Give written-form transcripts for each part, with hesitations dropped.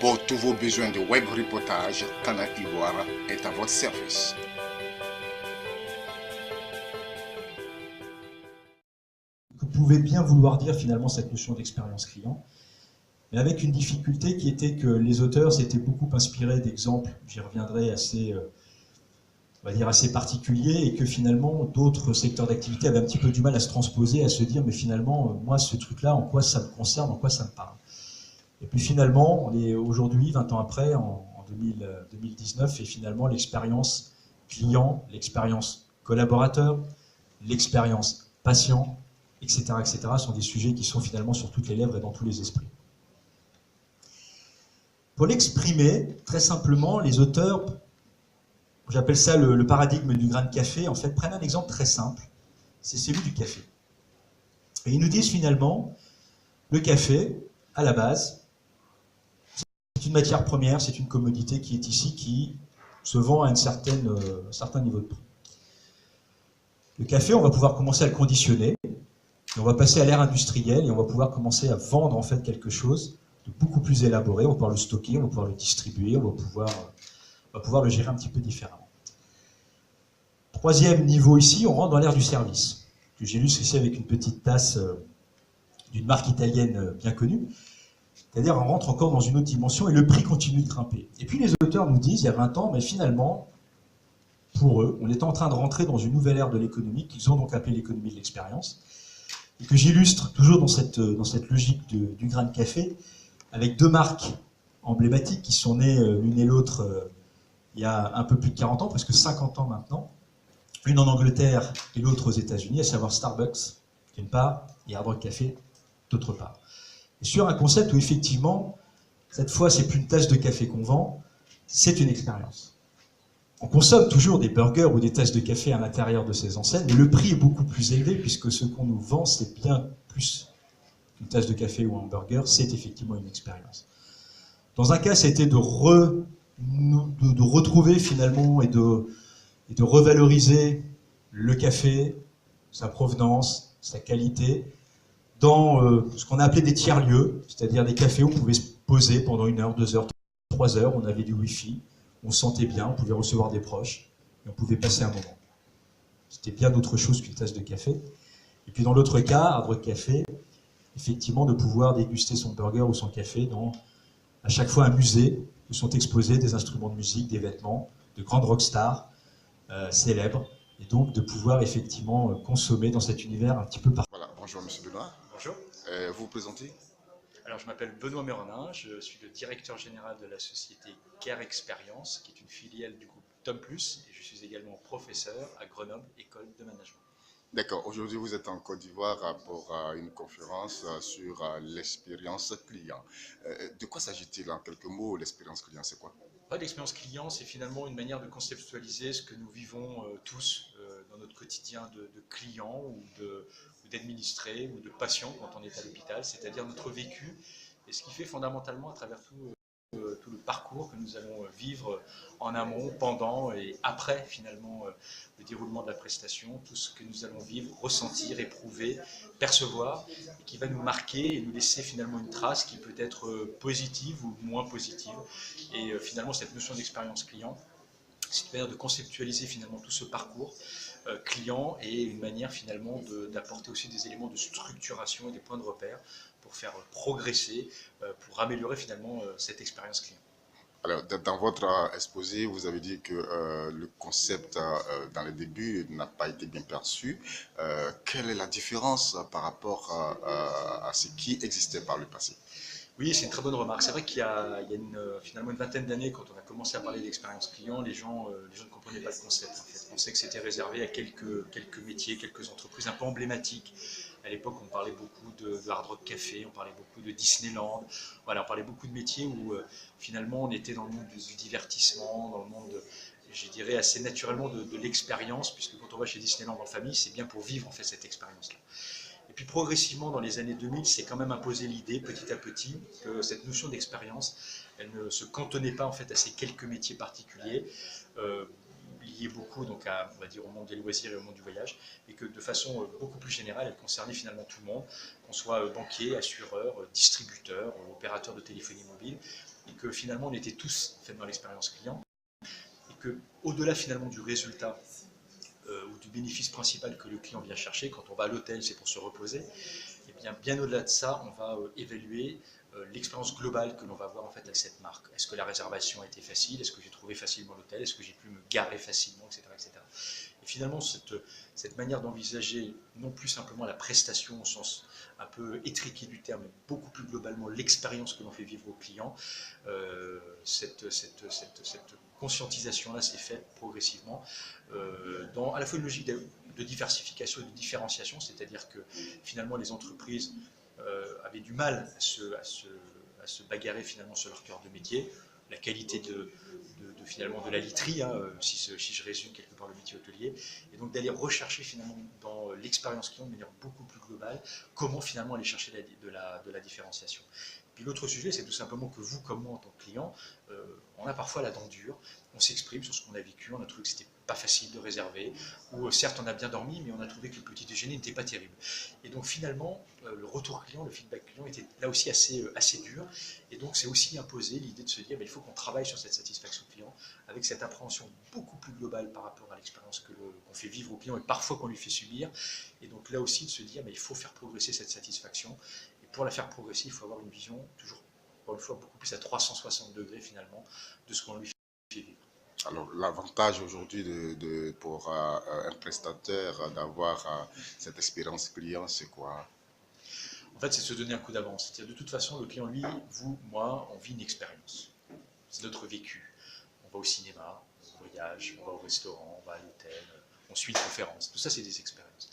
Pour tous vos besoins de web reportage, Canal Ivoire est à votre service. Que pouvait bien vouloir dire finalement cette notion d'expérience client, mais avec une difficulté qui était que les auteurs s'étaient beaucoup inspirés d'exemples, j'y reviendrai, assez, on va dire assez particuliers, et que finalement d'autres secteurs d'activité avaient un petit peu du mal à se transposer, à se dire mais finalement moi ce truc-là, en quoi ça me concerne, en quoi ça me parle. Et puis finalement, on est aujourd'hui, 20 ans après, en 2019, et finalement l'expérience client, l'expérience collaborateur, l'expérience patient, etc., sont des sujets qui sont finalement sur toutes les lèvres et dans tous les esprits. Pour l'exprimer, très simplement, les auteurs, j'appelle ça le paradigme du grain de café, en fait, prennent un exemple très simple, c'est celui du café. Et ils nous disent finalement, le café, à la base, c'est une matière première, c'est une commodité qui est ici, qui se vend à un certain niveau de prix. Le café, on va pouvoir commencer à le conditionner, et on va passer à l'ère industrielle, et on va pouvoir commencer à vendre en fait quelque chose de beaucoup plus élaboré, on va pouvoir le stocker, on va pouvoir le distribuer, on va pouvoir le gérer un petit peu différemment. Troisième niveau ici, on rentre dans l'ère du service, que j'illustre ici avec une petite tasse d'une marque italienne bien connue. C'est-à-dire on rentre encore dans une autre dimension et le prix continue de grimper. Et puis les auteurs nous disent, il y a 20 ans, mais finalement, pour eux, on était en train de rentrer dans une nouvelle ère de l'économie, qu'ils ont donc appelée l'économie de l'expérience, et que j'illustre toujours dans cette logique du grain de café, avec deux marques emblématiques qui sont nées l'une et l'autre il y a un peu plus de 40 ans, presque 50 ans maintenant, une en Angleterre et l'autre aux États-Unis, à savoir Starbucks d'une part, et Hard Rock Café d'autre part. Et sur un concept où effectivement, cette fois, c'est plus une tasse de café qu'on vend, c'est une expérience. On consomme toujours des burgers ou des tasses de café à l'intérieur de ces enseignes, mais le prix est beaucoup plus élevé puisque ce qu'on nous vend, c'est bien plus qu'une tasse de café ou un burger, c'est effectivement une expérience. Dans un cas, c'était de retrouver finalement et de revaloriser le café, sa provenance, sa qualité, dans ce qu'on a appelé des tiers-lieux, c'est-à-dire des cafés où on pouvait se poser pendant 1 heure, 2 heures, 3 heures, on avait du wifi, on se sentait bien, on pouvait recevoir des proches, et on pouvait passer un moment. C'était bien autre chose qu'une tasse de café. Et puis dans l'autre cas, Hard Rock Café, effectivement de pouvoir déguster son burger ou son café dans à chaque fois un musée où sont exposés des instruments de musique, des vêtements, de grandes rockstars célèbres, et donc de pouvoir effectivement consommer dans cet univers un petit peu partout. Voilà, bonjour Monsieur Benoît. Bonjour. Vous vous présentez? Alors, je m'appelle Benoît Meronin, je suis le directeur général de la société Care Experience, qui est une filiale du groupe Tom+, et je suis également professeur à Grenoble, école de management. D'accord, aujourd'hui vous êtes en Côte d'Ivoire pour une conférence sur l'expérience client. De quoi s'agit-il en quelques mots? L'expérience client, c'est quoi? L'expérience client, c'est finalement une manière de conceptualiser ce que nous vivons tous dans notre quotidien de clients ou d'administrés ou de patients quand on est à l'hôpital, c'est-à-dire notre vécu et ce qui fait fondamentalement à travers tout le parcours que nous allons vivre en amont, pendant et après finalement le déroulement de la prestation, tout ce que nous allons vivre, ressentir, éprouver, percevoir, et qui va nous marquer et nous laisser finalement une trace qui peut être positive ou moins positive. Et finalement cette notion d'expérience client, c'est une manière de conceptualiser finalement tout ce parcours client et une manière finalement d'apporter aussi des éléments de structuration et des points de repère pour faire progresser, pour améliorer finalement cette expérience client. Alors, dans votre exposé, vous avez dit que le concept dans les débuts n'a pas été bien perçu. Quelle est la différence par rapport à ce qui existait par le passé? Oui, c'est une très bonne remarque. C'est vrai qu'il y a finalement une vingtaine d'années, quand on a commencé à parler d'expérience client, les gens ne comprenaient pas le concept. En fait. On pensait que c'était réservé à quelques métiers, quelques entreprises un peu emblématiques. À l'époque, on parlait beaucoup de Hard Rock Café, on parlait beaucoup de Disneyland. Voilà, on parlait beaucoup de métiers où finalement on était dans le monde du divertissement, dans le monde, je dirais, assez naturellement de l'expérience, puisque quand on va chez Disneyland en famille, c'est bien pour vivre en fait cette expérience-là. Et puis progressivement, dans les années 2000, c'est quand même imposé l'idée, petit à petit, que cette notion d'expérience, elle ne se cantonnait pas en fait à ces quelques métiers particuliers. liée beaucoup donc on va dire, au monde des loisirs et au monde du voyage, et que de façon beaucoup plus générale, elle concernait finalement tout le monde, qu'on soit banquier, assureur, distributeur, opérateur de téléphonie mobile, et que finalement on était tous faits dans l'expérience client, et que au-delà finalement du résultat ou du bénéfice principal que le client vient chercher, quand on va à l'hôtel c'est pour se reposer, et bien au-delà de ça, on va évaluer l'expérience globale que l'on va avoir en fait avec cette marque. Est-ce que la réservation a été facile? Est-ce que j'ai trouvé facilement l'hôtel? Est-ce que j'ai pu me garer facilement, etc. etc. Et finalement, cette manière d'envisager non plus simplement la prestation au sens un peu étriqué du terme, mais beaucoup plus globalement l'expérience que l'on fait vivre aux clients, cette conscientisation-là s'est faite progressivement dans à la fois une logique de diversification et de différenciation, c'est-à-dire que finalement les entreprises avaient du mal à se bagarrer finalement sur leur cœur de métier, la qualité finalement de la literie, hein, si je résume quelque part le métier hôtelier, et donc d'aller rechercher finalement dans l'expérience client de manière beaucoup plus globale comment finalement aller chercher de la différenciation. Puis l'autre sujet, c'est tout simplement que vous, comme moi en tant que client, on a parfois la dent dure, on s'exprime sur ce qu'on a vécu, on a trouvé que c'était pas facile de réserver, ou certes on a bien dormi, mais on a trouvé que le petit déjeuner n'était pas terrible. Et donc finalement, le retour client, le feedback client était là aussi assez dur, et donc c'est aussi imposé l'idée de se dire il faut qu'on travaille sur cette satisfaction client, avec cette appréhension beaucoup plus globale par rapport à l'expérience qu'on fait vivre au client et parfois qu'on lui fait subir, et donc là aussi de se dire il faut faire progresser cette satisfaction, et pour la faire progresser, il faut avoir une vision toujours, encore une fois, beaucoup plus à 360 degrés finalement de ce qu'on lui fait vivre. Alors, l'avantage aujourd'hui pour un prestataire d'avoir cette expérience client, c'est quoi? En fait, c'est de se donner un coup d'avance. C'est-à-dire, de toute façon, le client, lui, vous, moi, on vit une expérience. C'est notre vécu. On va au cinéma, on voyage, on va au restaurant, on va à l'hôtel, on suit une conférence. Tout ça, c'est des expériences.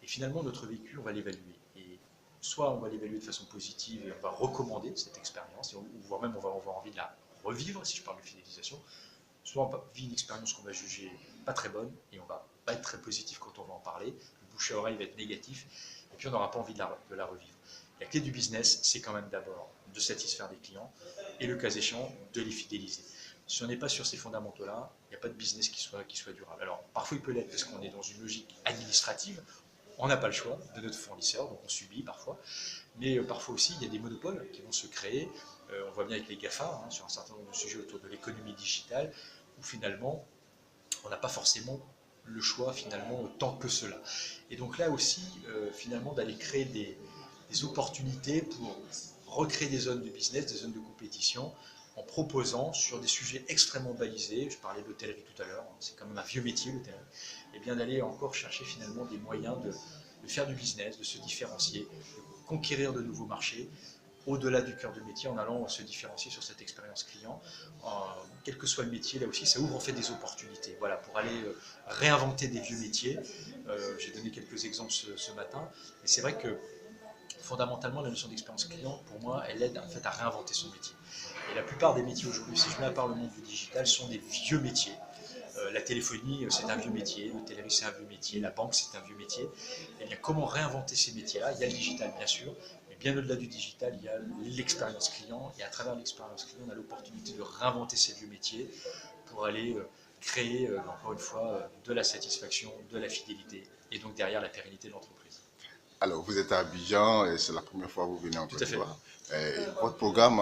Et finalement, notre vécu, on va l'évaluer. Et soit on va l'évaluer de façon positive et on va recommander cette expérience, ou voire même on va avoir envie de la revivre, si je parle de fidélisation. Soit on vit une expérience qu'on va juger pas très bonne et on va pas être très positif quand on va en parler. Le bouche à oreille va être négatif et puis on n'aura pas envie de la revivre. La clé du business, c'est quand même d'abord de satisfaire des clients et le cas échéant, de les fidéliser. Si on n'est pas sur ces fondamentaux-là, il n'y a pas de business qui soit durable. Alors, parfois, il peut l'être parce qu'on est dans une logique administrative. On n'a pas le choix de notre fournisseur, donc on subit parfois. Mais parfois aussi, il y a des monopoles qui vont se créer. On voit bien avec les GAFA, hein, sur un certain nombre de sujets autour de l'économie digitale, où finalement, on n'a pas forcément le choix finalement tant que cela. Et donc là aussi, finalement, d'aller créer des opportunités pour recréer des zones de business, des zones de compétition, en proposant sur des sujets extrêmement balisés, je parlais d'hôtellerie tout à l'heure, c'est quand même un vieux métier l'hôtellerie, et bien d'aller encore chercher finalement des moyens de faire du business, de se différencier, de conquérir de nouveaux marchés, au-delà du cœur de métier, en allant se différencier sur cette expérience client. Quel que soit le métier, là aussi, ça ouvre en fait des opportunités. Voilà, pour aller réinventer des vieux métiers. J'ai donné quelques exemples ce matin, et c'est vrai que fondamentalement, la notion d'expérience client, pour moi, elle aide en fait à réinventer son métier. Et la plupart des métiers aujourd'hui, si je mets à part le monde du digital, sont des vieux métiers. La téléphonie, c'est un vieux métier, l'hôtellerie, c'est un vieux métier, la banque, c'est un vieux métier. Et bien, comment réinventer ces métiers-là? Il y a le digital, bien sûr, mais bien au-delà du digital, il y a l'expérience client. Et à travers l'expérience client, on a l'opportunité de réinventer ces vieux métiers pour aller créer, encore une fois, de la satisfaction, de la fidélité, et donc derrière la pérennité de l'entreprise. Alors, vous êtes à Abidjan et c'est la première fois que vous venez en Tout Côte à fait. d'Ivoire. Votre programme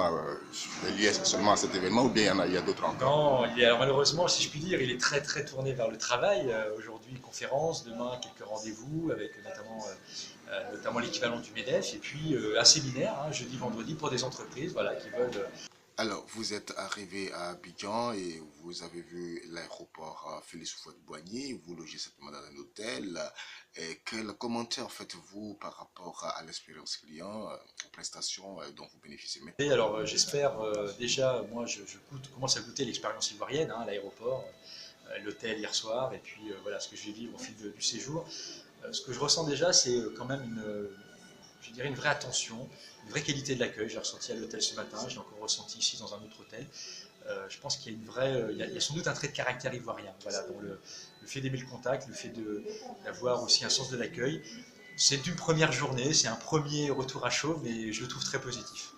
est lié seulement à cet événement ou bien il y a d'autres encore? Non, alors malheureusement, si je puis dire, il est très très tourné vers le travail. Aujourd'hui, conférence, demain, quelques rendez-vous avec notamment l'équivalent du MEDEF, et puis un séminaire, hein, jeudi, vendredi, pour des entreprises voilà, qui veulent. Alors, vous êtes arrivé à Abidjan et vous avez vu l'aéroport Félix Houphouët-Boigny, vous logez certainement dans un hôtel. Et quel commentaire faites-vous par rapport à l'expérience client, aux prestations dont vous bénéficiez maintenant? Et alors j'espère déjà, moi je commence à goûter l'expérience ivoirienne, hein, l'aéroport, l'hôtel hier soir, et puis voilà ce que je vais vivre au fil du séjour. Ce que je ressens déjà, c'est quand même je dirais une vraie attention, une vraie qualité de l'accueil. J'ai ressenti à l'hôtel ce matin, j'ai encore ressenti ici dans un autre hôtel. Je pense qu'il y a une vraie, il y a sans doute un trait de caractère ivoirien. Voilà, dans le fait d'aimer le contact, le fait d'avoir aussi un sens de l'accueil. C'est une première journée, c'est un premier retour à chaud, mais je le trouve très positif.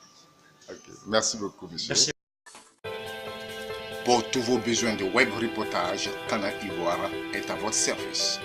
Okay. Merci beaucoup, monsieur. Merci. Pour tous vos besoins de web reportage, Canal Ivoire est à votre service.